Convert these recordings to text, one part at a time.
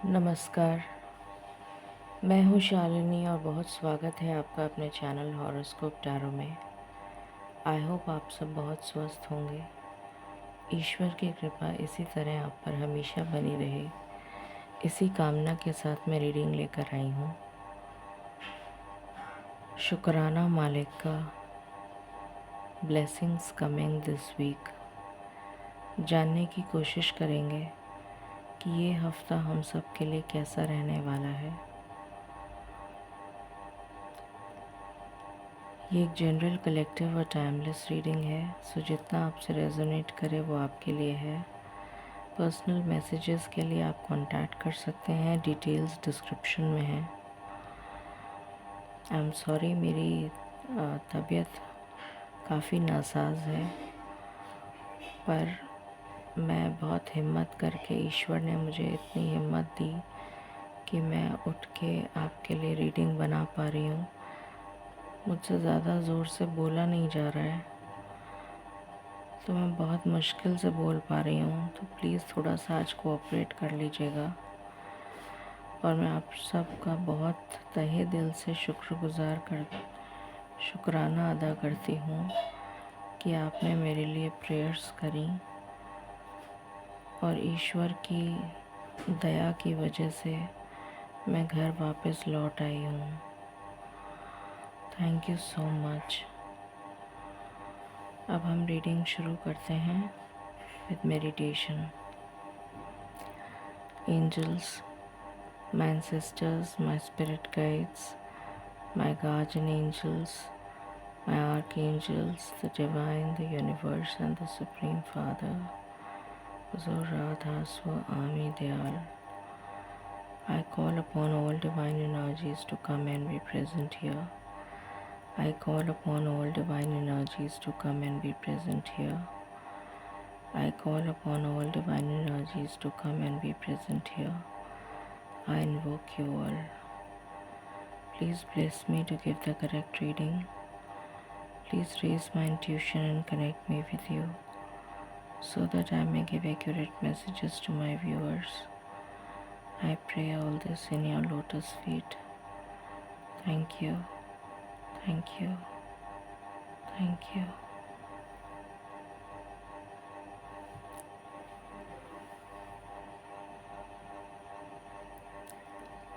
नमस्कार। मैं हूँ शालिनी और बहुत स्वागत है आपका अपने चैनल हॉरोस्कोप टैरो में। आई होप आप सब बहुत स्वस्थ होंगे। ईश्वर की कृपा इसी तरह आप पर हमेशा बनी रहे, इसी कामना के साथ मैं रीडिंग लेकर आई हूँ। शुक्राना मालिक का, ब्लेसिंग्स कमिंग दिस वीक। जानने की कोशिश करेंगे कि ये हफ्ता हम सब के लिए कैसा रहने वाला है। ये एक जनरल, कलेक्टिव और टाइमलेस रीडिंग है, सो जितना आपसे रेजोनेट करे वो आपके लिए है। पर्सनल मैसेजेस के लिए आप कांटेक्ट कर सकते हैं, डिटेल्स डिस्क्रिप्शन में है। आई एम सॉरी, मेरी तबीयत काफ़ी नासाज है, पर मैं बहुत हिम्मत करके, ईश्वर ने मुझे इतनी हिम्मत दी कि मैं उठ के आपके लिए रीडिंग बना पा रही हूँ। मुझसे ज़्यादा ज़ोर से बोला नहीं जा रहा है, तो मैं बहुत मुश्किल से बोल पा रही हूँ, तो प्लीज़ थोड़ा सा आज कोऑपरेट कर लीजिएगा। और मैं आप सबका बहुत तहे दिल से शुक्राना अदा करती हूँ कि आपने मेरे लिए प्रेयर्स करी और ईश्वर की दया की वजह से मैं घर वापस लौट आई हूँ। Thank you so much. अब हम रीडिंग शुरू करते हैं with meditation. Angels, my ancestors, my spirit guides, my guardian angels, my archangels, the divine, the universe, and the Supreme Father, Radha Swami Dayal. I call upon all divine energies to come and be present here. I call upon all divine energies to come and be present here. I call upon all divine energies to come and be present here. I invoke you all. Please bless me to give the correct reading. Please raise my intuition and connect me with you so that I may give accurate messages to my viewers. I pray all this in your lotus feet. Thank you, thank you, thank you.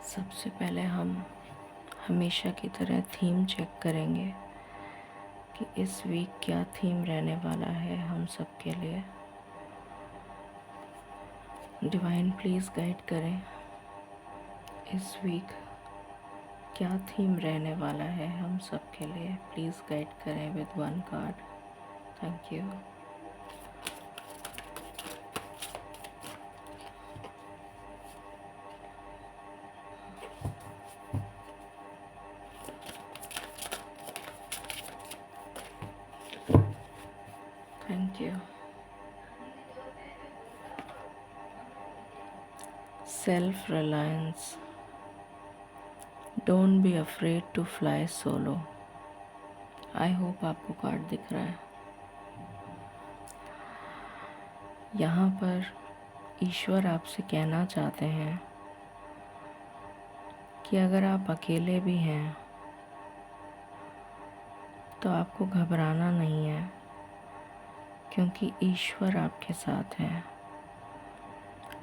सबसे पहले हम हमेशा की तरह theme check करेंगे कि इस week क्या थीम रहने वाला है हम सब के लिए। डिवाइन प्लीज़ गाइड करें, इस वीक क्या थीम रहने वाला है हम सब के लिए। प्लीज़ गाइड करें with one card. Thank you. Thank you. Self reliance. Don't be afraid to fly solo. I hope आपको कार्ड दिख रहा है। यहाँ पर ईश्वर आपसे कहना चाहते हैं कि अगर आप अकेले भी हैं तो आपको घबराना नहीं है, क्योंकि ईश्वर आपके साथ है।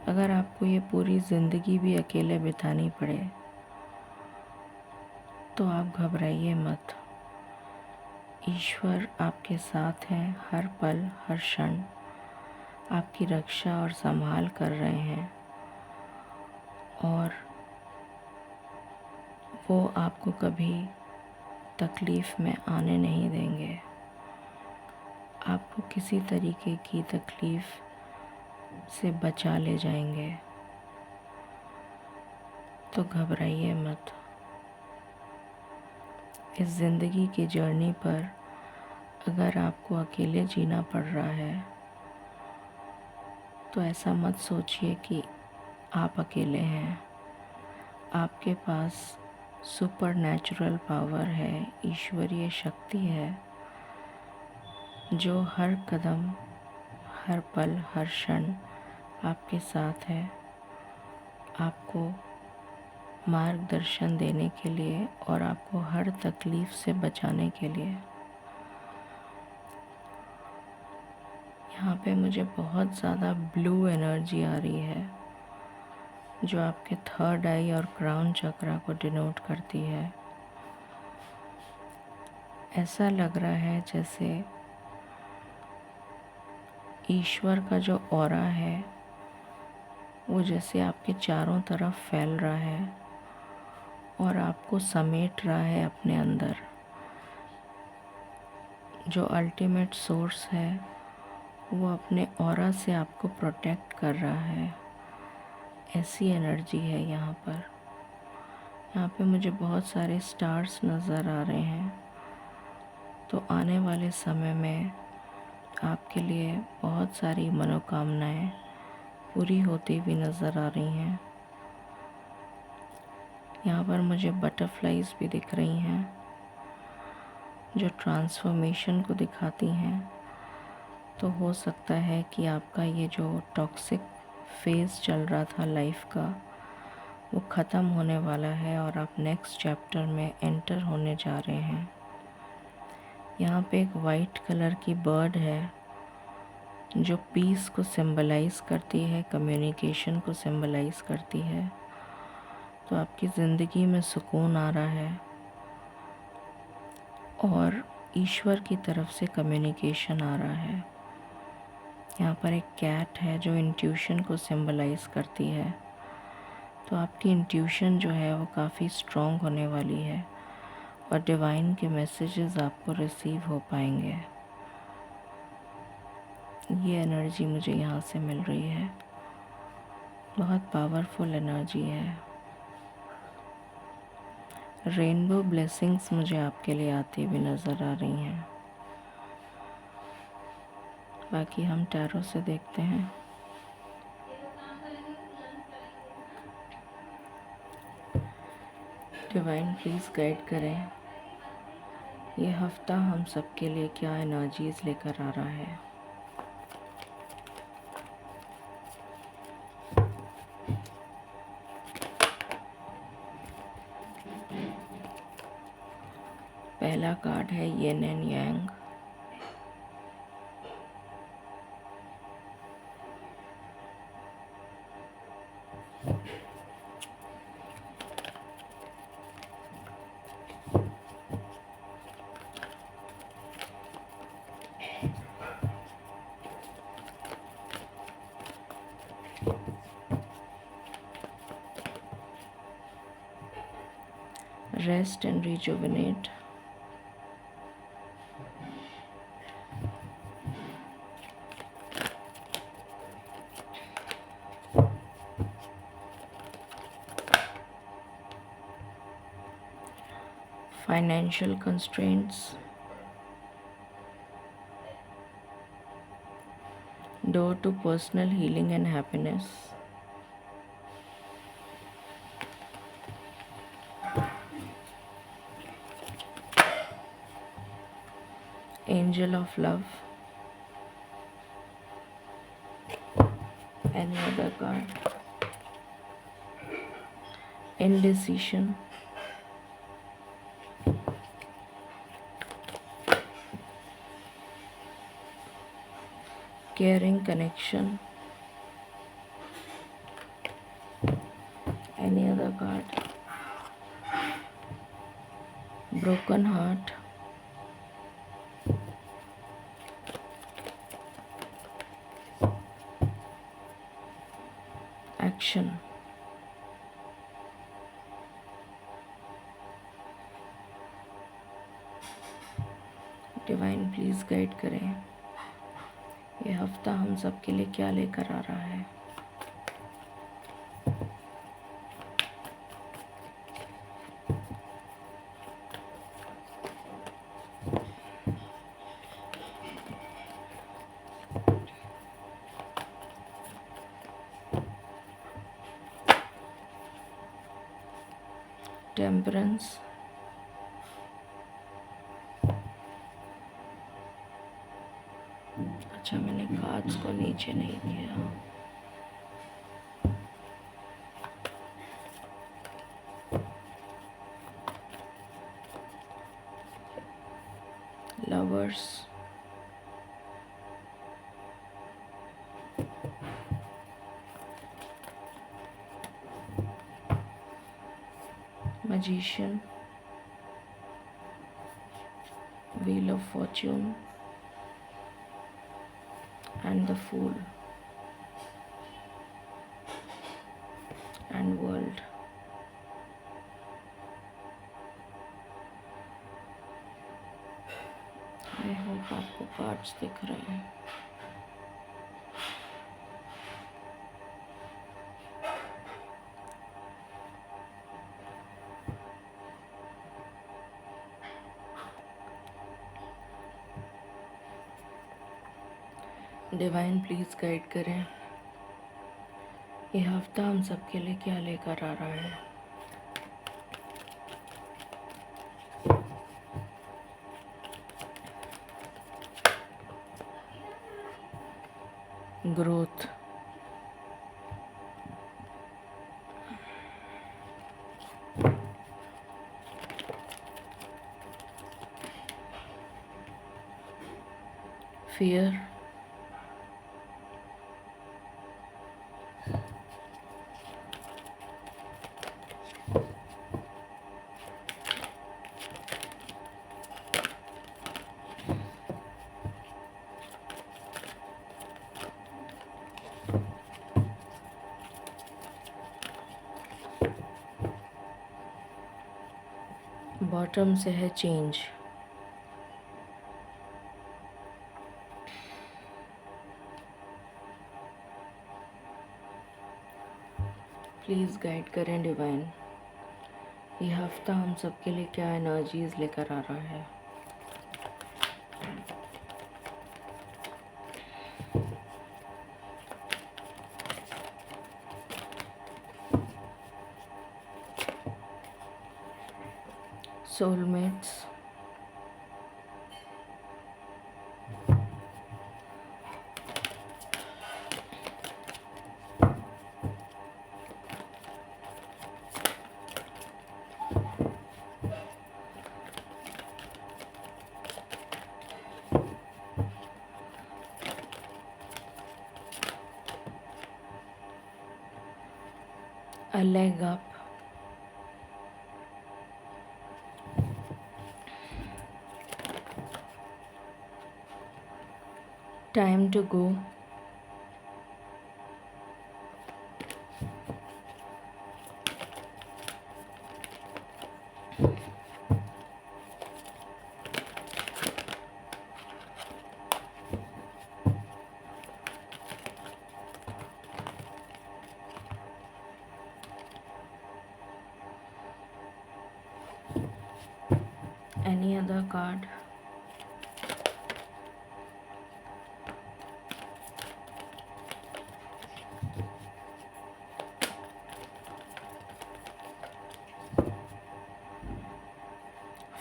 अगर आपको ये पूरी ज़िंदगी भी अकेले बितानी पड़े तो आप घबराइए मत। ईश्वर आपके साथ हैं, हर पल हर क्षण आपकी रक्षा और संभाल कर रहे हैं, और वो आपको कभी तकलीफ़ में आने नहीं देंगे। आपको किसी तरीके की तकलीफ़ से बचा ले जाएंगे, तो घबराइए मत। इस ज़िंदगी की जर्नी पर अगर आपको अकेले जीना पड़ रहा है तो ऐसा मत सोचिए कि आप अकेले हैं। आपके पास सुपर नेचुरल पावर है, ईश्वरीय शक्ति है, जो हर कदम, हर पल, हर क्षण आपके साथ है, आपको मार्गदर्शन देने के लिए और आपको हर तकलीफ़ से बचाने के लिए। यहाँ पे मुझे बहुत ज़्यादा ब्लू एनर्जी आ रही है जो आपके थर्ड आई और क्राउन चक्रा को डिनोट करती है। ऐसा लग रहा है जैसे ईश्वर का जो ऑरा है वो जैसे आपके चारों तरफ फैल रहा है और आपको समेट रहा है अपने अंदर। जो अल्टीमेट सोर्स है वो अपने ऑरा से आपको प्रोटेक्ट कर रहा है। ऐसी एनर्जी है यहाँ पर। यहाँ पे मुझे बहुत सारे स्टार्स नज़र आ रहे हैं। तो आने वाले समय में आपके लिए बहुत सारी मनोकामनाएं पूरी होती हुई नज़र आ रही हैं। यहाँ पर मुझे बटरफ्लाइज भी दिख रही हैं जो ट्रांसफॉर्मेशन को दिखाती हैं। तो हो सकता है कि आपका ये जो टॉक्सिक फेज़ चल रहा था लाइफ का वो ख़त्म होने वाला है और आप नेक्स्ट चैप्टर में एंटर होने जा रहे हैं। यहाँ पे एक वाइट कलर की बर्ड है जो पीस को सिंबलाइज़ करती है, कम्युनिकेशन को सिंबलाइज़ करती है। तो आपकी ज़िंदगी में सुकून आ रहा है और ईश्वर की तरफ से कम्युनिकेशन आ रहा है। यहाँ पर एक कैट है जो इंट्यूशन को सिंबलाइज़ करती है। तो आपकी इंट्यूशन जो है वो काफ़ी स्ट्रॉन्ग होने वाली है और डिवाइन के मैसेजेस आपको रिसीव हो पाएंगे। ये एनर्जी मुझे यहाँ से मिल रही है। बहुत पावरफुल एनर्जी है। रेनबो ब्लेसिंग्स मुझे आपके लिए आती हुई नज़र आ रही हैं। बाकी हम टैरो से देखते हैं। डिवाइन प्लीज़ गाइड करें ये हफ्ता हम सबके लिए क्या एनर्जीज़ लेकर आ रहा है। पहला कार्ड है yin and yang. Rest and rejuvenate. Financial constraints. Door to personal healing and happiness. Angel of love. Any other card? Indecision. Caring connection. Any other card? Broken heart. Action. Divine please guide करें ये हफ्ता हम सब के लिए क्या लेकर आ रहा है। टेम्परेंस। अच्छा मैंने कार्ड्स को नीचे नहीं किया। universe, Magician, Wheel of Fortune, and the Fool, and World. I hope आपको कार्ड्स दिख रहे हैं। डिवाइन प्लीज गाइड करें, ये हफ्ता हम सबके लिए क्या लेकर आ रहा है। ग्रोथ, फियर, बॉटम से है चेंज, प्लीज़ गाइड करें डिवाइन, ये हफ्ता हम सबके लिए क्या एनर्जीज लेकर आ रहा है। Soulmates, a leg up, time to go, any other card,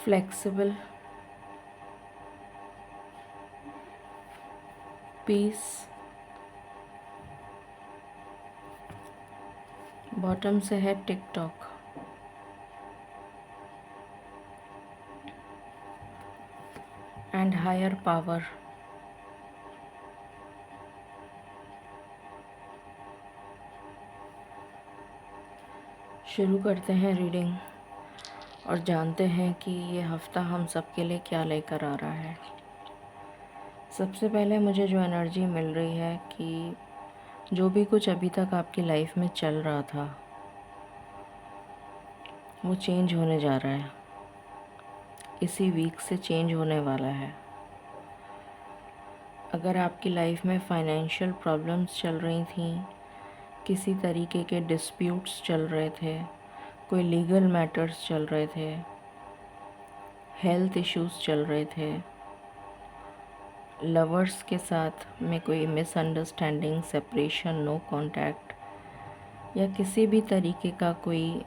flexible, peace, bottom से है टिकटॉक, एंड हायर पावर। शुरू करते हैं रीडिंग और जानते हैं कि ये हफ्ता हम सबके लिए क्या लेकर आ रहा है। सबसे पहले मुझे जो एनर्जी मिल रही है कि जो भी कुछ अभी तक आपकी लाइफ में चल रहा था वो चेंज होने जा रहा है, इसी वीक से चेंज होने वाला है। अगर आपकी लाइफ में फाइनेंशियल प्रॉब्लम्स चल रही थी, किसी तरीके के डिस्प्यूट्स चल रहे थे, कोई लीगल मैटर्स चल रहे थे, हेल्थ इश्यूज चल रहे थे, लवर्स के साथ में कोई मिसअंडरस्टैंडिंग, सेपरेशन, नो कांटेक्ट या किसी भी तरीके का कोई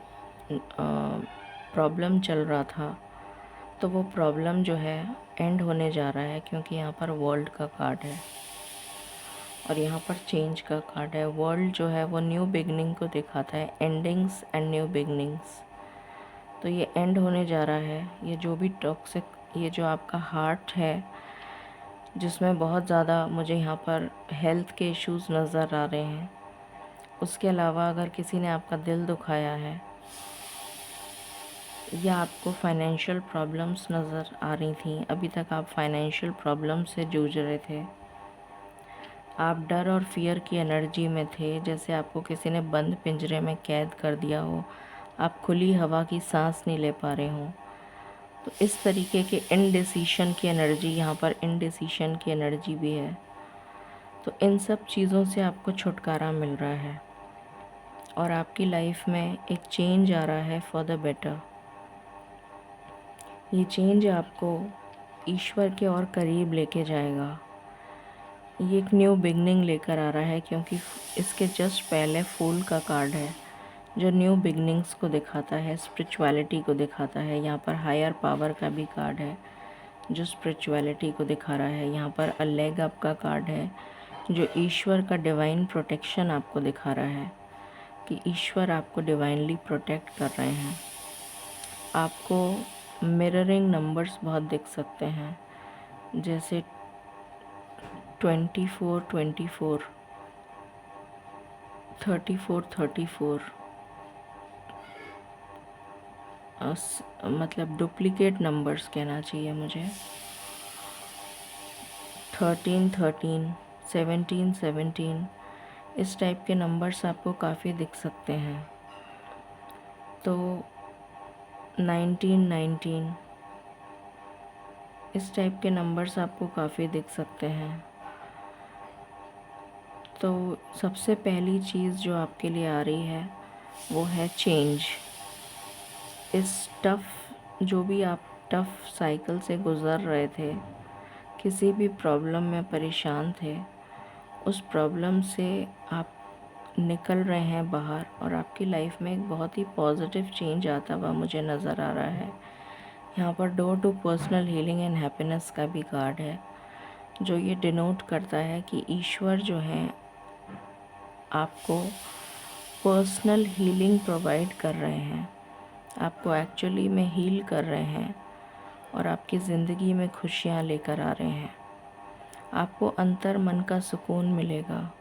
प्रॉब्लम चल रहा था, तो वो प्रॉब्लम जो है एंड होने जा रहा है, क्योंकि यहाँ पर वर्ल्ड का कार्ड है और यहाँ पर चेंज का कार्ड है। वर्ल्ड जो है वो न्यू बिगनिंग को दिखाता है, एंडिंग्स एंड न्यू बिगनिंग्स। तो ये एंड होने जा रहा है। ये जो भी टॉक्सिक, ये जो आपका हार्ट है जिसमें बहुत ज़्यादा मुझे यहाँ पर हेल्थ के इश्यूज़ नज़र आ रहे हैं। उसके अलावा अगर किसी ने आपका दिल दुखाया है या आपको फाइनेंशियल प्रॉब्लम्स नज़र आ रही थी, अभी तक आप फाइनेंशियल प्रॉब्लम से जूझ रहे थे, आप डर और फियर की एनर्जी में थे, जैसे आपको किसी ने बंद पिंजरे में कैद कर दिया हो, आप खुली हवा की सांस नहीं ले पा रहे हो, तो इस तरीके के इनडिसीशन की एनर्जी, यहाँ पर इनडिसीशन की एनर्जी भी है। तो इन सब चीज़ों से आपको छुटकारा मिल रहा है और आपकी लाइफ में एक चेंज आ रहा है फॉर द बेटर। ये चेंज आपको ईश्वर के और करीब लेके जाएगा। ये एक न्यू बिगनिंग लेकर आ रहा है, क्योंकि इसके जस्ट पहले फूल का कार्ड है जो न्यू बिगनिंग्स को दिखाता है, स्पिरिचुअलिटी को दिखाता है। यहाँ पर हायर पावर का भी कार्ड है जो स्पिरिचुअलिटी को दिखा रहा है। यहाँ पर अ लेग अप का कार्ड है जो ईश्वर का डिवाइन प्रोटेक्शन आपको दिखा रहा है कि ईश्वर आपको डिवाइनली प्रोटेक्ट कर रहे हैं। आपको मिररिंग नंबर्स बहुत दिख सकते हैं, जैसे 24 24, 34 34, मतलब डुप्लीकेट नंबर्स कहना चाहिए मुझे, 13 13, 17 17, इस टाइप के नंबर्स आपको काफ़ी दिख सकते हैं। तो 19 19, इस टाइप के नंबर्स आपको काफ़ी दिख सकते हैं। तो सबसे पहली चीज़ जो आपके लिए आ रही है वो है चेंज। इस जो भी आप टफ साइकिल से गुज़र रहे थे, किसी भी प्रॉब्लम में परेशान थे, उस प्रॉब्लम से आप निकल रहे हैं बाहर और आपकी लाइफ में एक बहुत ही पॉजिटिव चेंज आता हुआ मुझे नज़र आ रहा है। यहाँ पर door to personal healing and happiness का भी कार्ड है जो ये डिनोट करता है कि ईश्वर जो है आपको पर्सनल हीलिंग प्रोवाइड कर रहे हैं, आपको एक्चुअली में हील कर रहे हैं और आपकी ज़िंदगी में खुशियाँ लेकर आ रहे हैं। आपको अंतर मन का सुकून मिलेगा,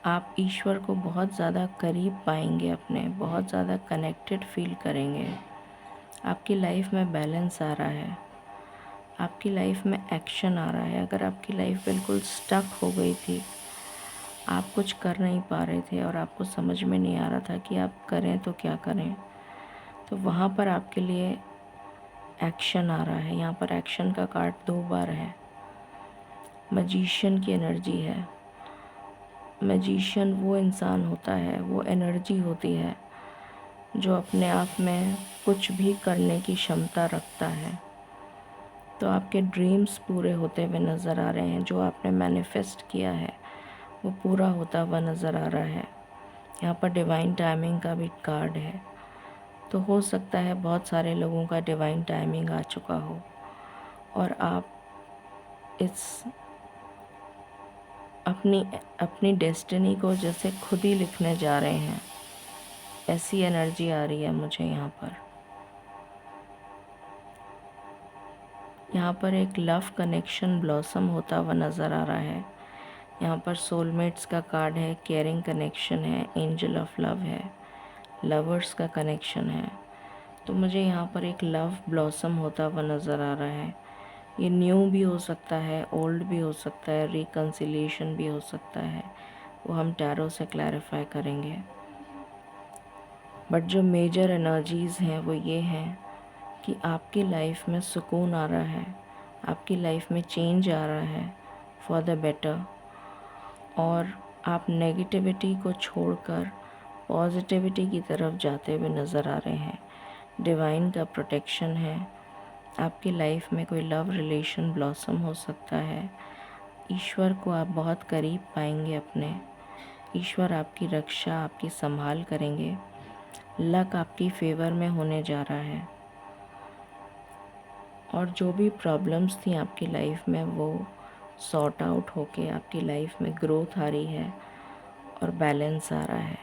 आप ईश्वर को बहुत ज़्यादा करीब पाएंगे, अपने बहुत ज़्यादा कनेक्टेड फील करेंगे। आपकी लाइफ में बैलेंस आ रहा है, आपकी लाइफ में एक्शन आ रहा है। अगर आपकी लाइफ बिल्कुल स्टक हो गई थी, आप कुछ कर नहीं पा रहे थे और आपको समझ में नहीं आ रहा था कि आप करें तो क्या करें, तो वहाँ पर आपके लिए एक्शन आ रहा है। यहाँ पर एक्शन का कार्ड 2 बार है। मैजिशियन की एनर्जी है। मैजिशियन वो इंसान होता है, वो एनर्जी होती है जो अपने आप में कुछ भी करने की क्षमता रखता है। तो आपके ड्रीम्स पूरे होते हुए नज़र आ रहे हैं, जो आपने मैनिफेस्ट किया है वो पूरा होता हुआ नज़र आ रहा है। यहाँ पर डिवाइन टाइमिंग का भी कार्ड है, तो हो सकता है बहुत सारे लोगों का डिवाइन टाइमिंग आ चुका हो और आप इस अपनी डेस्टिनी को जैसे खुद ही लिखने जा रहे हैं, ऐसी एनर्जी आ रही है मुझे यहाँ पर। यहाँ पर एक लव कनेक्शन ब्लॉसम होता हुआ नज़र आ रहा है। यहाँ पर सोलमेट्स का कार्ड है, केयरिंग कनेक्शन है, एंजल ऑफ लव है, लवर्स का कनेक्शन है। तो मुझे यहाँ पर एक लव ब्लॉसम होता हुआ नज़र आ रहा है। ये न्यू भी हो सकता है, ओल्ड भी हो सकता है, रिकन्सिलिएशन भी हो सकता है, वो हम टैरो से क्लैरिफाई करेंगे। बट जो मेजर एनर्जीज़ हैं वो ये हैं कि आपकी लाइफ में सुकून आ रहा है, आपकी लाइफ में चेंज आ रहा है फॉर द बेटर, और आप नेगेटिविटी को छोड़कर पॉजिटिविटी की तरफ जाते हुए नज़र आ रहे हैं। डिवाइन का प्रोटेक्शन है। आपकी लाइफ में कोई लव रिलेशन ब्लॉसम हो सकता है। ईश्वर को आप बहुत करीब पाएंगे अपने। ईश्वर आपकी रक्षा, आपकी संभाल करेंगे। लक आपकी फेवर में होने जा रहा है और जो भी प्रॉब्लम्स थी आपकी लाइफ में वो सॉर्ट आउट होके आपकी लाइफ में ग्रोथ आ रही है और बैलेंस आ रहा है।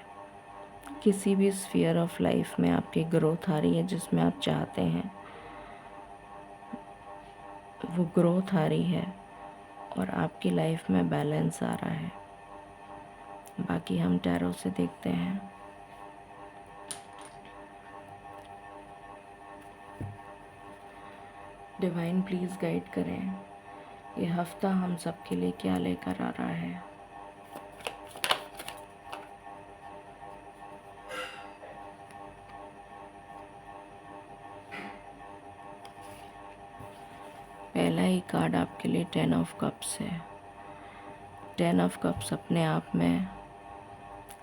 किसी भी स्फीयर ऑफ लाइफ में आपकी ग्रोथ आ रही है, जिसमें आप चाहते हैं वो ग्रोथ आ रही है। और आपकी लाइफ में बैलेंस आ रहा है। बाकी हम टैरो से देखते हैं। डिवाइन प्लीज़ गाइड करें, ये हफ्ता हम सब के लिए क्या लेकर आ रहा है। पहला ही कार्ड आपके लिए 10 ऑफ कप्स है। 10 ऑफ कप्स अपने आप में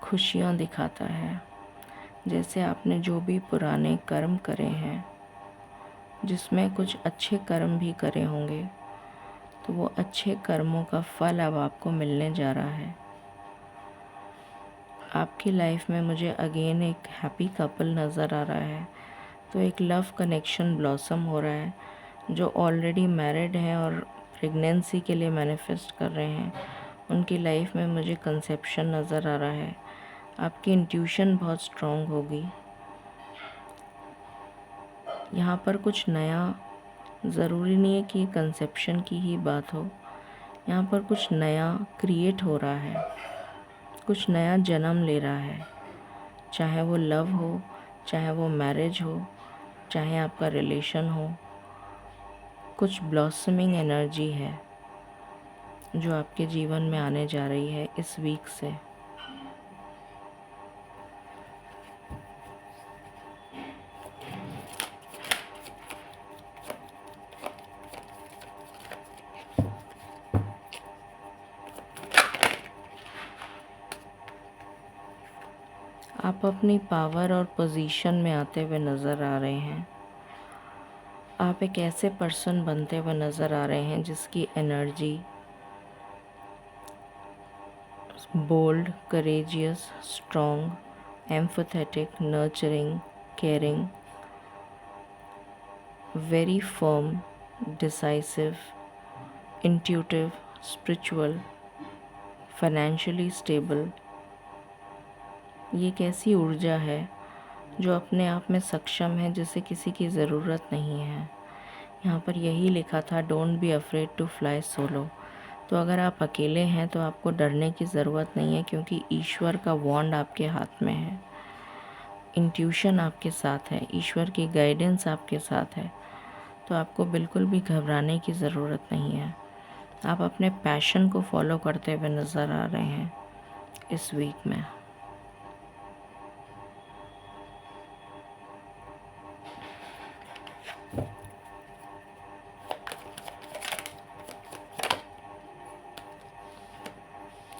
खुशियाँ दिखाता है। जैसे आपने जो भी पुराने कर्म करे हैं, जिसमें कुछ अच्छे कर्म भी करे होंगे, तो वो अच्छे कर्मों का फल अब आपको मिलने जा रहा है। आपकी लाइफ में मुझे अगेन एक हैप्पी कपल नज़र आ रहा है। तो एक लव कनेक्शन ब्लॉसम हो रहा है। जो ऑलरेडी मैरिड हैं और प्रेगनेंसी के लिए मैनिफेस्ट कर रहे हैं, उनकी लाइफ में मुझे कंसेप्शन नज़र आ रहा है। आपकी इंट्यूशन बहुत स्ट्रॉन्ग होगी। यहाँ पर कुछ नया, ज़रूरी नहीं है कि कंसेप्शन की ही बात हो, यहाँ पर कुछ नया क्रिएट हो रहा है, कुछ नया जन्म ले रहा है। चाहे वो लव हो, चाहे वो मैरिज हो, चाहे आपका रिलेशन हो, कुछ ब्लॉसमिंग एनर्जी है जो आपके जीवन में आने जा रही है इस वीक से। आप अपनी पावर और पोजीशन में आते हुए नज़र आ रहे हैं। आप एक ऐसे पर्सन बनते हुए नज़र आ रहे हैं जिसकी energy bold, courageous, strong, emphatic, nurturing, caring, very firm, decisive, intuitive, spiritual, financially stable. ये एक ऐसी ऊर्जा है जो अपने आप में सक्षम है, जिसे किसी की ज़रूरत नहीं है। यहाँ पर यही लिखा था, don't be afraid to fly solo. तो अगर आप अकेले हैं तो आपको डरने की ज़रूरत नहीं है, क्योंकि ईश्वर का वॉन्ड आपके हाथ में है, इंट्यूशन आपके साथ है, ईश्वर की गाइडेंस आपके साथ है। तो आपको बिल्कुल भी घबराने की ज़रूरत नहीं है। आप अपने पैशन को फॉलो करते हुए नज़र आ रहे हैं इस वीक में।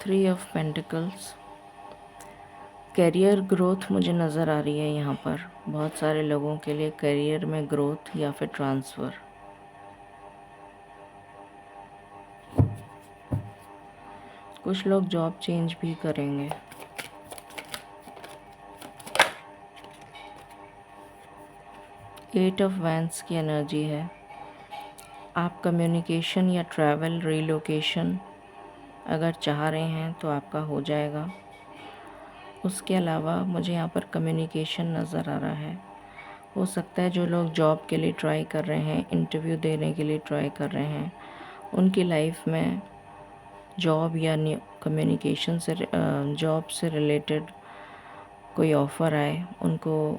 Three of pentacles, career growth मुझे नज़र आ रही है। यहाँ पर बहुत सारे लोगों के लिए करियर में ग्रोथ या फिर ट्रांसफ़र। कुछ लोग जॉब चेंज भी करेंगे। एट ऑफ वैंड्स की एनर्जी है। आप कम्युनिकेशन या ट्रैवल, रिलोकेशन अगर चाह रहे हैं तो आपका हो जाएगा। उसके अलावा मुझे यहाँ पर कम्युनिकेशन नज़र आ रहा है। हो सकता है जो लोग जॉब के लिए ट्राई कर रहे हैं, इंटरव्यू देने के लिए ट्राई कर रहे हैं, उनकी लाइफ में जॉब या कम्युनिकेशन से, जॉब से रिलेटेड कोई ऑफ़र आए, उनको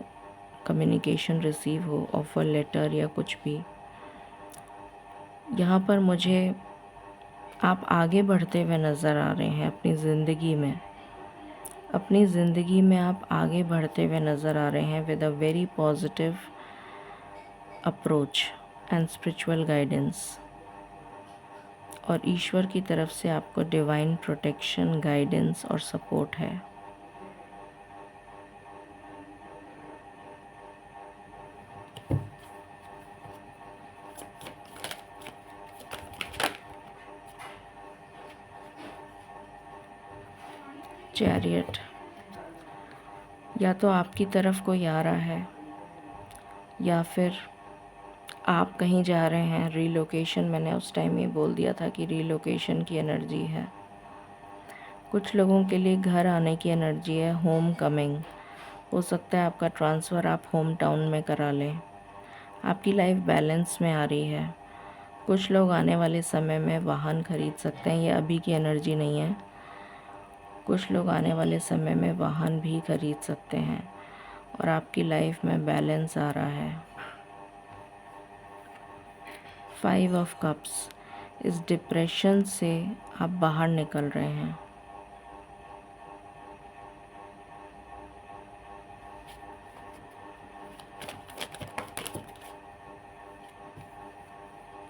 कम्युनिकेशन रिसीव हो, ऑफ़र लेटर या कुछ भी। यहाँ पर मुझे आप आगे बढ़ते हुए नज़र आ रहे हैं अपनी ज़िंदगी में। अपनी ज़िंदगी में आप आगे बढ़ते हुए नज़र आ रहे हैं with a very positive approach and spiritual guidance. और ईश्वर की तरफ से आपको डिवाइन प्रोटेक्शन, गाइडेंस और सपोर्ट है। चैरियट, या तो आपकी तरफ कोई आ रहा है या फिर आप कहीं जा रहे हैं। रीलोकेशन, मैंने उस टाइम ये बोल दिया था कि रीलोकेशन की एनर्जी है। कुछ लोगों के लिए घर आने की एनर्जी है, होम कमिंग। हो सकता है आपका ट्रांसफ़र आप होम टाउन में करा लें। आपकी लाइफ बैलेंस में आ रही है। कुछ लोग आने वाले समय में वाहन खरीद सकते हैं, ये अभी की एनर्जी नहीं है। कुछ लोग आने वाले समय में वाहन भी खरीद सकते हैं और आपकी लाइफ में बैलेंस आ रहा है। 5 ऑफ कप्स, इस डिप्रेशन से आप बाहर निकल रहे हैं।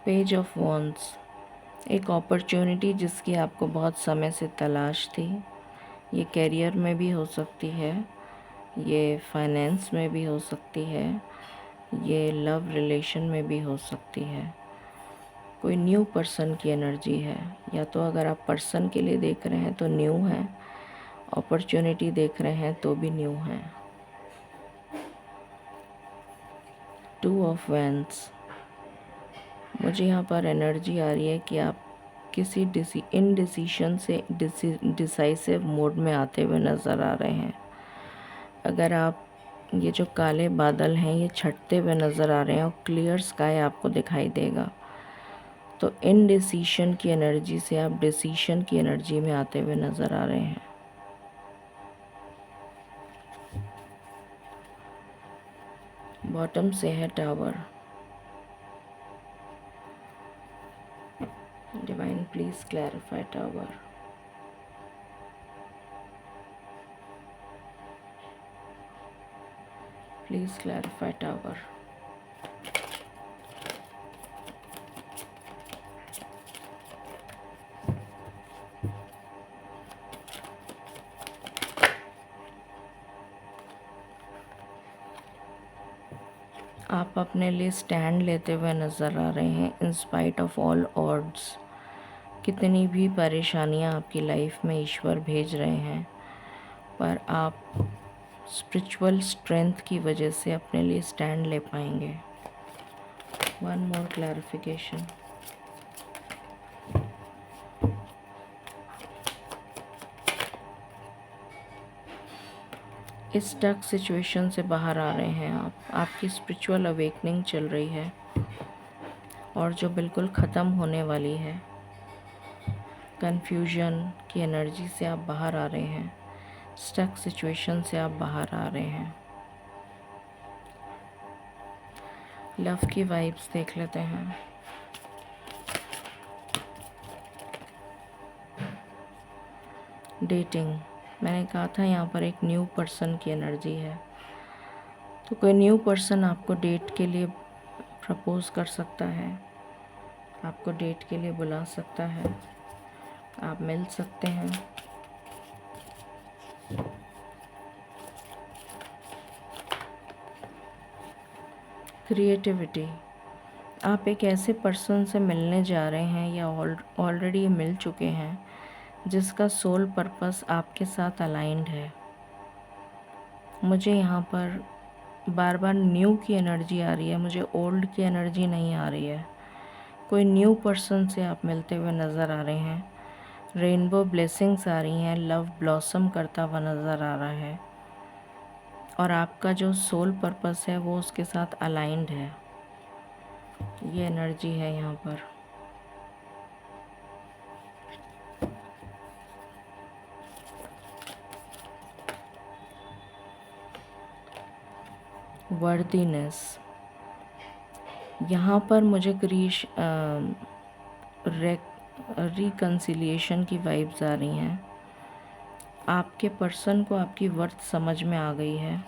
पेज ऑफ वॉन्ड्स, एक अपॉर्चुनिटी जिसकी आपको बहुत समय से तलाश थी। ये करियर में भी हो सकती है, ये फाइनेंस में भी हो सकती है, ये लव रिलेशन में भी हो सकती है। कोई न्यू पर्सन की एनर्जी है, या तो अगर आप पर्सन के लिए देख रहे हैं तो न्यू है, अपॉर्चुनिटी देख रहे हैं तो भी न्यू है। 2 ऑफ वैंड्स, मुझे यहाँ पर एनर्जी आ रही है कि आप किसी इनडिसीशन से डिसाइसिव मोड में आते हुए नज़र आ रहे हैं। अगर आप ये जो काले बादल हैं ये छटते हुए नज़र आ रहे हैं और क्लियर स्काई आपको दिखाई देगा, तो इनडिसीशन की एनर्जी से आप डिसीशन की एनर्जी में आते हुए नज़र आ रहे हैं। बॉटम से है tower. Divine please clarify tower. Please clarify tower. आप अपने लिए स्टैंड लेते हुए नज़र आ रहे हैं in spite of all odds. कितनी भी परेशानियां आपकी लाइफ में ईश्वर भेज रहे हैं, पर आप स्पिरिचुअल स्ट्रेंथ की वजह से अपने लिए स्टैंड ले पाएंगे। One more clarification. इस स्टक सिचुएशन से बाहर आ रहे हैं आप। आपकी स्पिरिचुअल अवेकनिंग चल रही है और जो बिल्कुल ख़त्म होने वाली है। कन्फ्यूजन की एनर्जी से आप बाहर आ रहे हैं, स्टक सिचुएशन से आप बाहर आ रहे हैं। लव की वाइब्स देख लेते हैं। डेटिंग, मैंने कहा था यहाँ पर एक न्यू पर्सन की एनर्जी है, तो कोई न्यू पर्सन आपको डेट के लिए प्रपोज कर सकता है, आपको डेट के लिए बुला सकता है, आप मिल सकते हैं। क्रिएटिविटी, आप एक ऐसे पर्सन से मिलने जा रहे हैं या ऑलरेडी मिल चुके हैं जिसका सोल पर्पस आपके साथ अलाइंड है। मुझे यहाँ पर बार बार न्यू की एनर्जी आ रही है, मुझे ओल्ड की एनर्जी नहीं आ रही है। कोई न्यू पर्सन से आप मिलते हुए नज़र आ रहे हैं। रेनबो ब्लेसिंग्स आ रही हैं, लव ब्लॉसम करता हुआ नज़र आ रहा है और आपका जो सोल पर्पस है वो उसके साथ अलाइंड है। ये एनर्जी है यहाँ पर। वर्दीनेस, यहाँ पर मुझे रिकन्सिलिएशन की वाइब्स आ रही हैं। आपके पर्सन को आपकी वर्थ समझ में आ गई है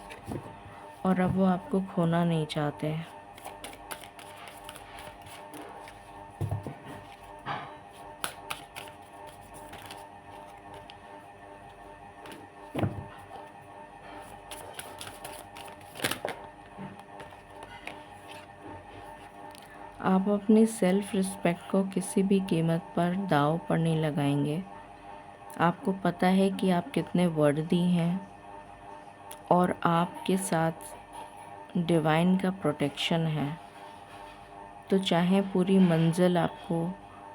और अब वो आपको खोना नहीं चाहते। आप अपनी सेल्फ रिस्पेक्ट को किसी भी कीमत पर दांव पर नहीं लगाएंगे। आपको पता है कि आप कितने वर्दी हैं और आपके साथ डिवाइन का प्रोटेक्शन है, तो चाहे पूरी मंजिल आपको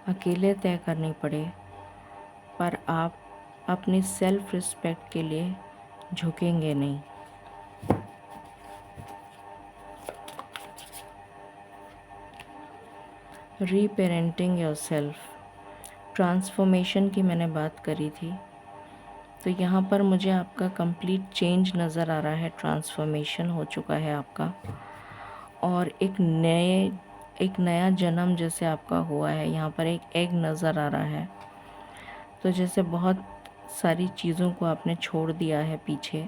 अकेले तय करनी पड़े, पर आप अपनी सेल्फ रिस्पेक्ट के लिए झुकेंगे नहीं। रीपेरेंटिंग योरसेल्फ, ट्रांसफॉर्मेशन की मैंने बात करी थी। तो यहाँ पर मुझे आपका कंप्लीट चेंज नज़र आ रहा है, ट्रांसफॉर्मेशन हो चुका है आपका, और एक नया जन्म जैसे आपका हुआ है। यहाँ पर एक एग नज़र आ रहा है। तो जैसे बहुत सारी चीज़ों को आपने छोड़ दिया है पीछे,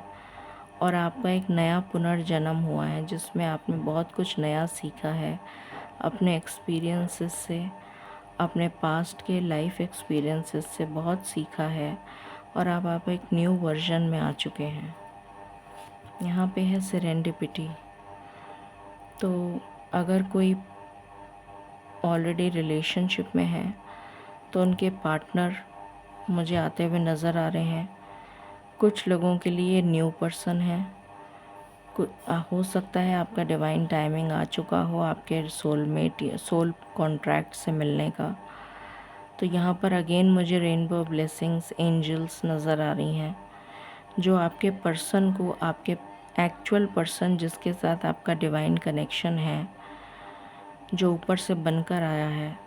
और आपका एक नया पुनर्जन्म हुआ है जिसमें आपने बहुत कुछ नया सीखा है अपने एक्सपीरियंसेस से, अपने पास्ट के लाइफ एक्सपीरियंसेस से बहुत सीखा है, और अब आप एक न्यू वर्जन में आ चुके हैं। यहाँ पे है सेरेंडिपिटी। तो अगर कोई ऑलरेडी रिलेशनशिप में है तो उनके पार्टनर मुझे आते हुए नज़र आ रहे हैं। कुछ लोगों के लिए न्यू पर्सन है, हो सकता है आपका डिवाइन टाइमिंग आ चुका हो आपके सोलमेट या सोल कॉन्ट्रैक्ट से मिलने का। तो यहाँ पर अगेन मुझे रेनबो ब्लेसिंग्स, एंजल्स नज़र आ रही हैं, जो आपके पर्सन को, आपके एक्चुअल पर्सन जिसके साथ आपका डिवाइन कनेक्शन है, जो ऊपर से बनकर आया है,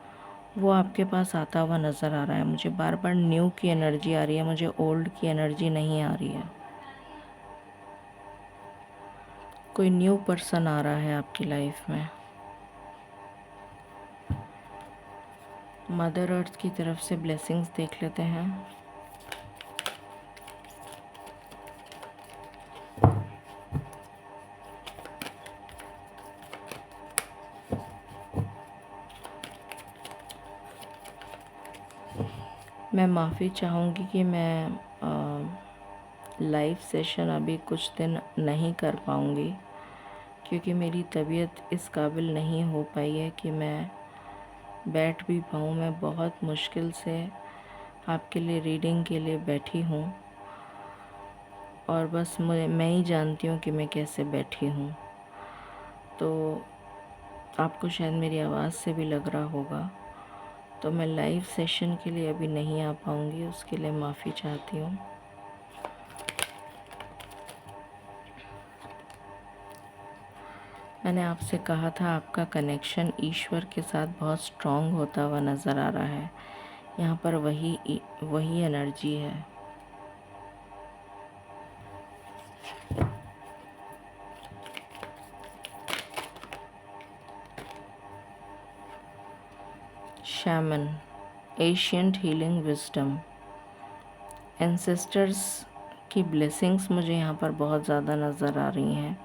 वो आपके पास आता हुआ नज़र आ रहा है। मुझे बार बार न्यू की एनर्जी आ रही है, मुझे ओल्ड की एनर्जी नहीं आ रही है। कोई न्यू पर्सन आ रहा है आपकी लाइफ में। मदर अर्थ की तरफ से ब्लेसिंग्स देख लेते हैं। मैं माफ़ी चाहूँगी कि मैं लाइव सेशन अभी कुछ दिन नहीं कर पाऊँगी, क्योंकि मेरी तबीयत इस काबिल नहीं हो पाई है कि मैं बैठ भी पाऊँ। मैं बहुत मुश्किल से आपके लिए रीडिंग के लिए बैठी हूँ, और बस मैं ही जानती हूँ कि मैं कैसे बैठी हूँ। तो आपको शायद मेरी आवाज़ से भी लग रहा होगा। तो मैं लाइव सेशन के लिए अभी नहीं आ पाऊँगी, उसके लिए माफ़ी चाहती हूँ। मैंने आपसे कहा था आपका कनेक्शन ईश्वर के साथ बहुत स्ट्रॉन्ग होता हुआ नज़र आ रहा है। यहाँ पर वही एनर्जी है। Shaman, ancient healing wisdom, ancestors की ब्लेसिंग्स मुझे यहाँ पर बहुत ज़्यादा नज़र आ रही हैं।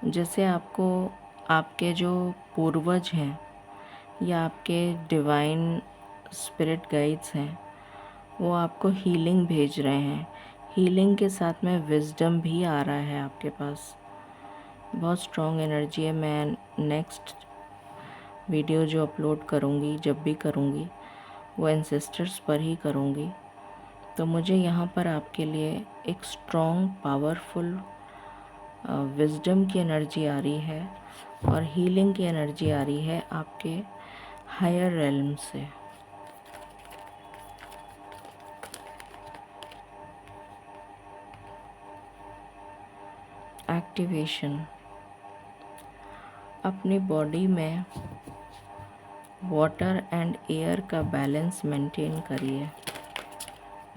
जैसे आपको आपके जो पूर्वज हैं या आपके डिवाइन स्पिरिट गाइड्स हैं, वो आपको हीलिंग भेज रहे हैं। हीलिंग के साथ में विजडम भी आ रहा है आपके पास। बहुत स्ट्रॉन्ग एनर्जी है। मैं नेक्स्ट वीडियो जो अपलोड करूँगी, जब भी करूँगी, वो एंसेस्टर्स पर ही करूँगी। तो मुझे यहाँ पर आपके लिए एक स्ट्रॉन्ग पावरफुल विजडम की एनर्जी आ रही है, और हीलिंग की एनर्जी आ रही है आपके हायर रेल्म से। एक्टिवेशन, अपनी बॉडी में वाटर एंड एयर का बैलेंस मेंटेन करिए,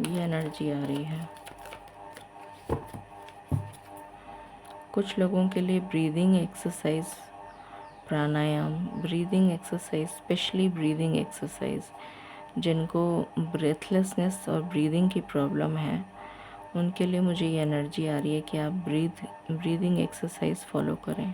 ये एनर्जी आ रही है। कुछ लोगों के लिए breathing exercise, pranayama, breathing exercise, specially breathing exercise, जिनको ब्रेथलेसनेस और ब्रीदिंग की प्रॉब्लम है, उनके लिए मुझे ये एनर्जी आ रही है कि आप ब्रीदिंग एक्सरसाइज फॉलो करें।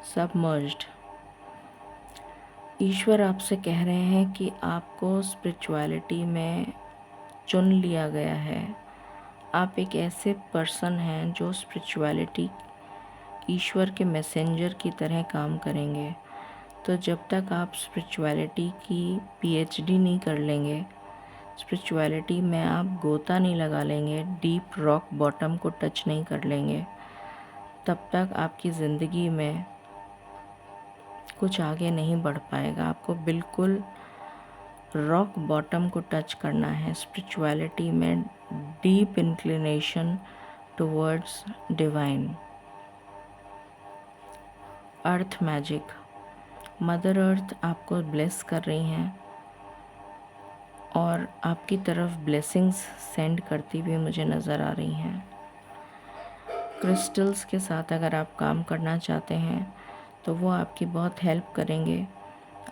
सबमर्ज्ड, ईश्वर आपसे कह रहे हैं कि आपको स्पिरिचुअलिटी में चुन लिया गया है। आप एक ऐसे पर्सन हैं जो स्पिरिचुअलिटी, ईश्वर के मैसेंजर की तरह काम करेंगे। तो जब तक आप स्पिरिचुअलिटी की पीएचडी नहीं कर लेंगे, स्पिरिचुअलिटी में आप गोता नहीं लगा लेंगे, डीप रॉक बॉटम को टच नहीं कर लेंगे, तब तक आपकी ज़िंदगी में कुछ आगे नहीं बढ़ पाएगा। आपको बिल्कुल रॉक बॉटम को टच करना है। स्पिरिचुअलिटी में डीप इंक्लिनेशन टुवर्ड्स डिवाइन। अर्थ मैजिक, मदर अर्थ आपको ब्लेस कर रही हैं और आपकी तरफ ब्लेसिंग्स सेंड करती हुई मुझे नज़र आ रही हैं। क्रिस्टल्स के साथ अगर आप काम करना चाहते हैं तो वो आपकी बहुत हेल्प करेंगे।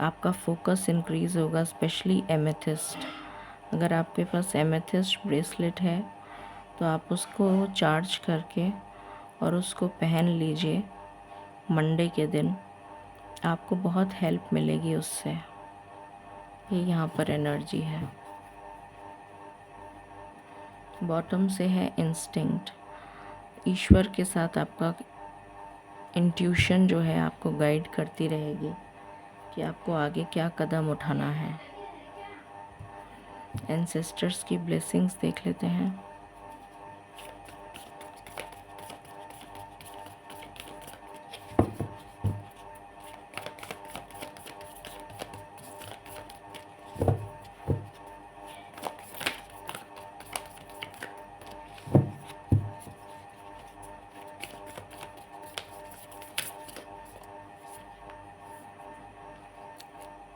आपका फोकस इंक्रीज़ होगा, स्पेशली एमेथिस्ट। अगर आपके पास एमेथिस्ट ब्रेसलेट है तो आप उसको चार्ज करके और उसको पहन लीजिए मंडे के दिन, आपको बहुत हेल्प मिलेगी उससे। ये यहाँ पर एनर्जी है। बॉटम से है इंस्टिंक्ट। ईश्वर के साथ आपका इंट्यूशन जो है आपको गाइड करती रहेगी कि आपको आगे क्या कदम उठाना है। एंसेस्टर्स की ब्लेसिंग्स देख लेते हैं।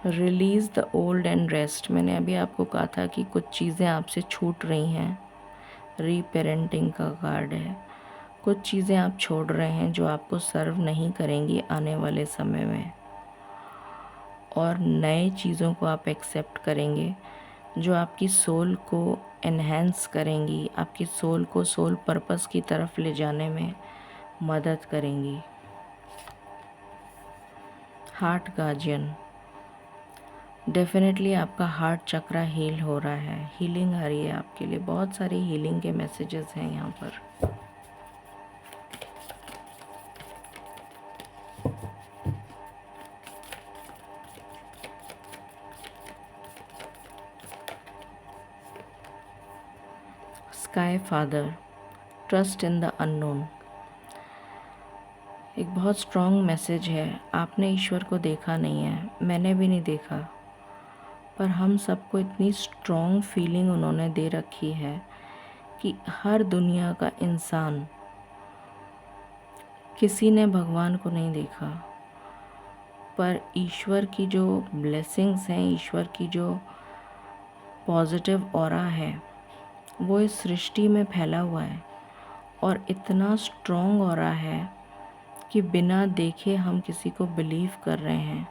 Release the old and rest. मैंने अभी आपको कहा था कि कुछ चीज़ें आपसे छूट रही हैं। रीपेरेंटिंग का कार्ड है। कुछ चीज़ें आप छोड़ रहे हैं जो आपको सर्व नहीं करेंगी आने वाले समय में, और नए चीज़ों को आप एक्सेप्ट करेंगे जो आपकी सोल को एनहेंस करेंगी, आपकी सोल को सोल पर्पस की तरफ ले जाने में मदद करेंगी। हार्ट गार्जियन, डेफिनेटली आपका हार्ट चक्रा हील हो रहा है, हीलिंग आ रही है आपके लिए। बहुत सारे हीलिंग के मैसेजेस हैं यहाँ पर। Sky father, trust in the unknown. एक बहुत स्ट्रॉन्ग मैसेज है। आपने ईश्वर को देखा नहीं है, मैंने भी नहीं देखा, पर हम सबको इतनी स्ट्रॉन्ग फीलिंग उन्होंने दे रखी है कि हर दुनिया का इंसान, किसी ने भगवान को नहीं देखा, पर ईश्वर की जो ब्लेसिंग्स हैं, ईश्वर की जो पॉजिटिव ऑरा है, वो इस सृष्टि में फैला हुआ है। और इतना स्ट्रॉन्ग ऑरा है कि बिना देखे हम किसी को बिलीव कर रहे हैं,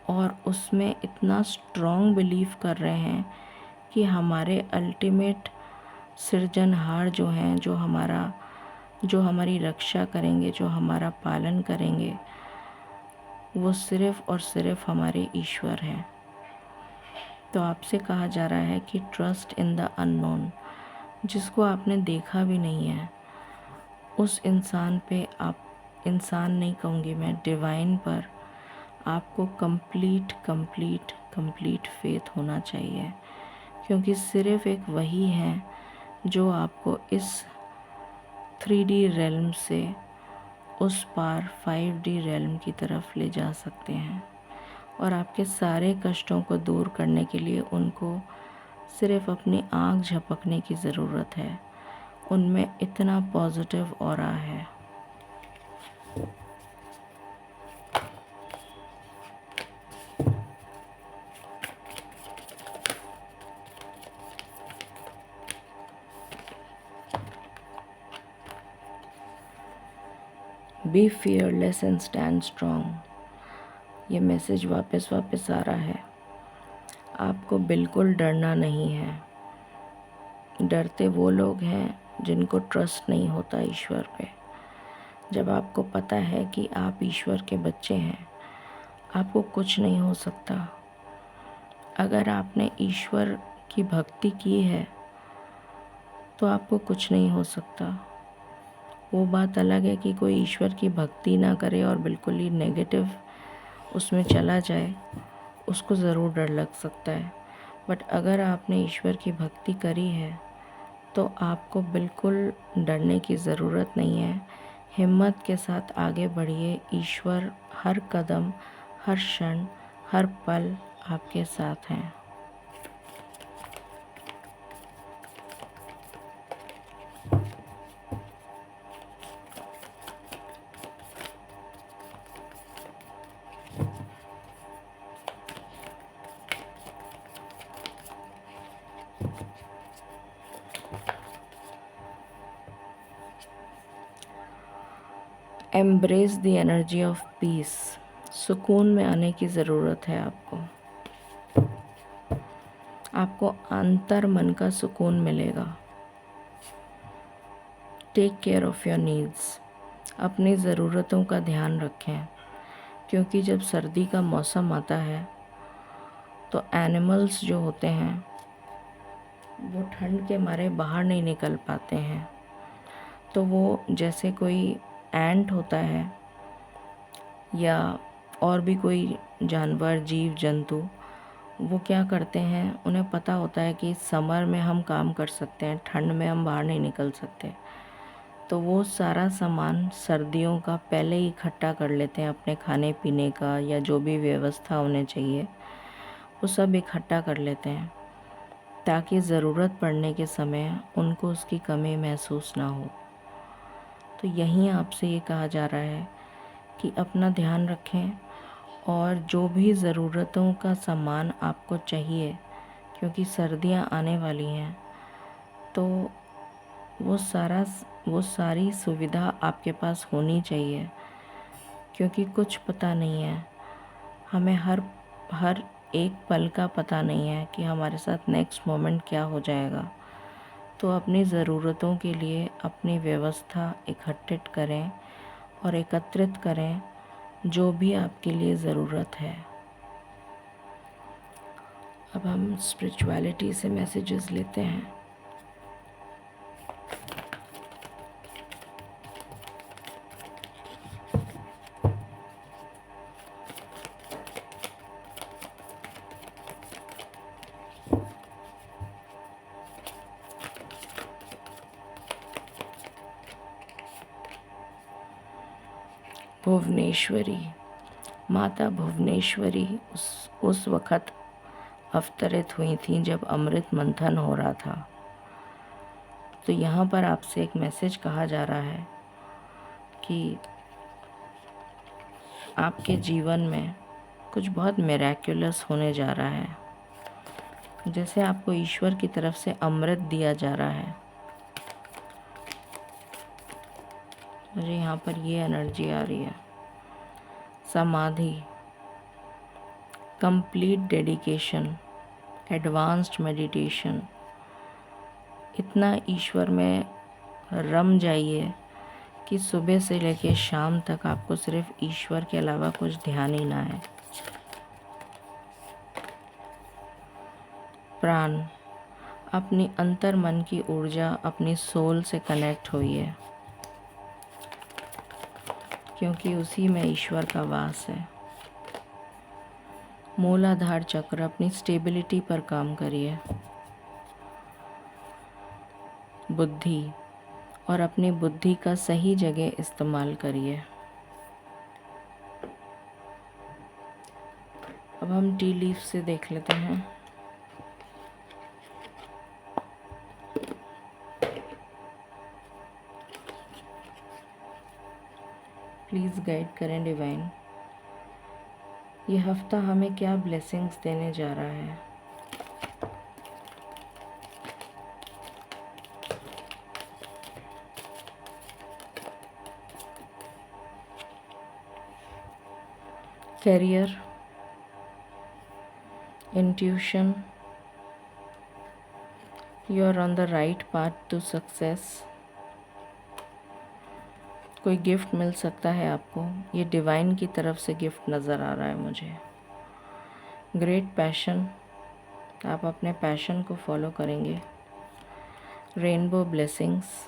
और उसमें इतना स्ट्रॉन्ग बिलीव कर रहे हैं कि हमारे अल्टीमेट सृजनहार जो हैं, जो हमारी रक्षा करेंगे, जो हमारा पालन करेंगे, वो सिर्फ़ और सिर्फ हमारे ईश्वर हैं। तो आपसे कहा जा रहा है कि ट्रस्ट इन द अननोन, जिसको आपने देखा भी नहीं है, उस इंसान पे आप, इंसान नहीं कहूँगी मैं, डिवाइन पर आपको कंप्लीट फेथ होना चाहिए, क्योंकि सिर्फ़ एक वही है जो आपको इस 3D रेल्म से उस पार 5D रेल्म की तरफ ले जा सकते हैं। और आपके सारे कष्टों को दूर करने के लिए उनको सिर्फ़ अपनी आँख झपकने की ज़रूरत है। उनमें इतना पॉजिटिव ऑरा है। Be fearless and stand strong. ये मैसेज वापस आ रहा है। आपको बिल्कुल डरना नहीं है। डरते वो लोग हैं जिनको ट्रस्ट नहीं होता ईश्वर पे। जब आपको पता है कि आप ईश्वर के बच्चे हैं, आपको कुछ नहीं हो सकता। अगर आपने ईश्वर की भक्ति की है तो आपको कुछ नहीं हो सकता। वो बात अलग है कि कोई ईश्वर की भक्ति ना करे और बिल्कुल ही नेगेटिव उसमें चला जाए, उसको ज़रूर डर लग सकता है। बट अगर आपने ईश्वर की भक्ति करी है तो आपको बिल्कुल डरने की ज़रूरत नहीं है। हिम्मत के साथ आगे बढ़िए। ईश्वर हर कदम, हर क्षण, हर पल आपके साथ हैं। Embrace the energy of peace. सुकून में आने की ज़रूरत है आपको अंतर मन का सुकून मिलेगा। Take care of your needs. अपनी ज़रूरतों का ध्यान रखें, क्योंकि जब सर्दी का मौसम आता है तो एनिमल्स जो होते हैं वो ठंड के मारे बाहर नहीं निकल पाते हैं। तो वो जैसे कोई एंट होता है या और भी कोई जानवर, जीव जंतु, वो क्या करते हैं, उन्हें पता होता है कि समर में हम काम कर सकते हैं, ठंड में हम बाहर नहीं निकल सकते। तो वो सारा सामान सर्दियों का पहले ही इकट्ठा कर लेते हैं, अपने खाने पीने का या जो भी व्यवस्था होने चाहिए वो सब इकट्ठा कर लेते हैं, ताकि ज़रूरत पड़ने के समय उनको उसकी कमी महसूस ना हो। तो यहीं आपसे ये कहा जा रहा है कि अपना ध्यान रखें और जो भी ज़रूरतों का सामान आपको चाहिए, क्योंकि सर्दियाँ आने वाली हैं, तो वो सारी सुविधा आपके पास होनी चाहिए, क्योंकि कुछ पता नहीं है, हमें हर एक पल का पता नहीं है कि हमारे साथ नेक्स्ट मोमेंट क्या हो जाएगा। तो अपनी ज़रूरतों के लिए अपनी व्यवस्था इकट्ठित करें और एकत्रित करें जो भी आपके लिए ज़रूरत है। अब हम स्पिरिचुअलिटी से मैसेजेस लेते हैं। भुवनेश्वरी, माता भुवनेश्वरी उस वक़्त अवतरित हुई थी जब अमृत मंथन हो रहा था। तो यहाँ पर आपसे एक मैसेज कहा जा रहा है कि आपके जीवन में कुछ बहुत मिरेक्युलस होने जा रहा है, जैसे आपको ईश्वर की तरफ से अमृत दिया जा रहा है। मुझे यहाँ पर ये एनर्जी आ रही है। समाधि, कंप्लीट डेडिकेशन, एडवांस्ड मेडिटेशन, इतना ईश्वर में रम जाइए कि सुबह से लेकर शाम तक आपको सिर्फ ईश्वर के अलावा कुछ ध्यान ही ना है। प्राण, अपनी अंतर मन की ऊर्जा अपनी सोल से कनेक्ट होइए, क्योंकि उसी में ईश्वर का वास है। मूलाधार चक्र, अपनी स्टेबिलिटी पर काम करिए। बुद्धि, और अपनी बुद्धि का सही जगह इस्तेमाल करिए। अब हम टी लीफ से देख लेते हैं। प्लीज़ गाइड करें डिवाइन, ये हफ्ता हमें क्या ब्लेसिंग्स देने जा रहा है। Career, intuition, you are on the right path to success. कोई गिफ्ट मिल सकता है आपको, ये डिवाइन की तरफ से गिफ्ट नज़र आ रहा है मुझे। ग्रेट पैशन, आप अपने पैशन को फॉलो करेंगे। Rainbow blessings,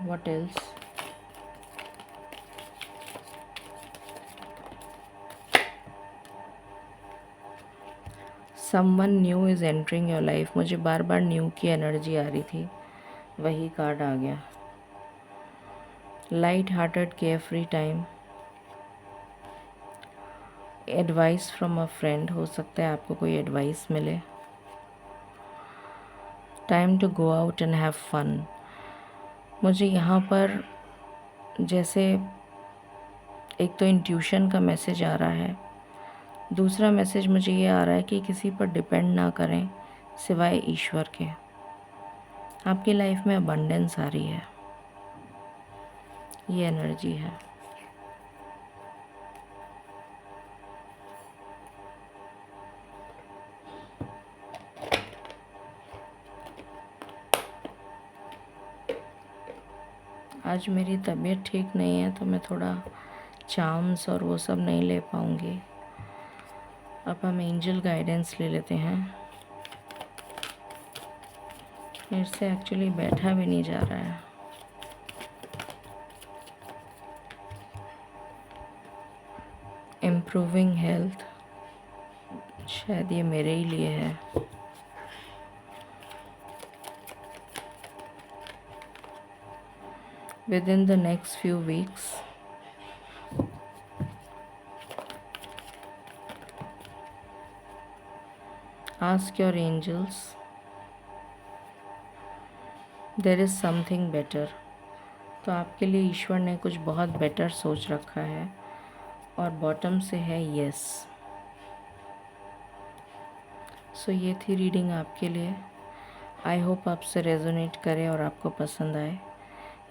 what else. Someone new is entering your life, मुझे बार बार न्यू की एनर्जी आ रही थी, वही कार्ड आ गया। Light hearted care free time, advice from a friend, हो सकता है आपको कोई एडवाइस मिले। Time to go out and have fun, मुझे यहाँ पर जैसे एक तो इंट्यूशन का मैसेज आ रहा है, दूसरा मैसेज मुझे ये आ रहा है कि किसी पर डिपेंड ना करें सिवाय ईश्वर के। आपकी लाइफ में अबंडेंस आ रही है, ये एनर्जी है। आज मेरी तबीयत ठीक नहीं है तो मैं थोड़ा चार्म्स और वो सब नहीं ले पाऊँगी। अब हम एंजल गाइडेंस ले लेते हैं। मेरे से एक्चुअली बैठा भी नहीं जा रहा है। इम्प्रूविंग हेल्थ, शायद ये मेरे ही लिए है। Within the next few weeks, ask your angels, there is something better। तो आपके लिए ईश्वर ने कुछ बहुत बेटर सोच रखा है, और बॉटम से है यस। सो ये थी रीडिंग आपके लिए। आई होप आपसे रेजोनेट करे और आपको पसंद आए।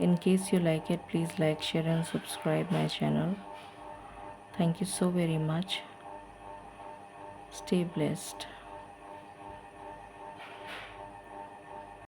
In case you like it, please like, share and subscribe my channel. Thank you so very much. Stay blessed.